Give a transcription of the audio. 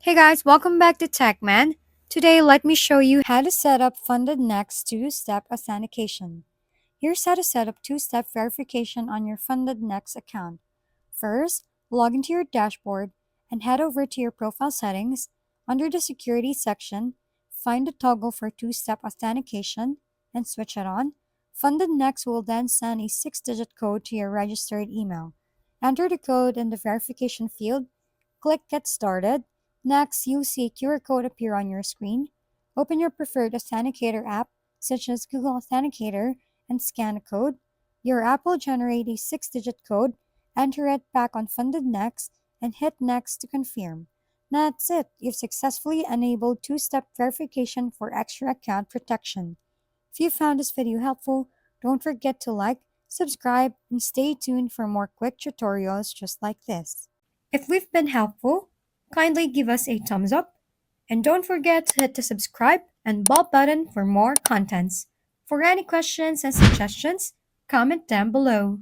Hey guys, welcome back to TechMan. Today, let me show you how to set up FundedNext two-step authentication. Here's how to set up two-step verification on your FundedNext account. First, log into your dashboard and head over to your profile settings. Under the security section, find the toggle for two-step authentication and switch it on. FundedNext will then send a 6-digit code to your registered email. Enter the code in the verification field. Click Get Started. Next, you'll see a QR code appear on your screen. Open your preferred authenticator app, such as Google Authenticator, and scan the code. Your app will generate a 6-digit code. Enter it back on FundedNext and hit Next to confirm. That's it. You've successfully enabled two-step verification for extra account protection. If you found this video helpful, don't forget to like, subscribe, and stay tuned for more quick tutorials just like this. If we've been helpful, kindly give us a thumbs up and don't forget to hit the subscribe and bell button for more contents. For any questions and suggestions, comment down below.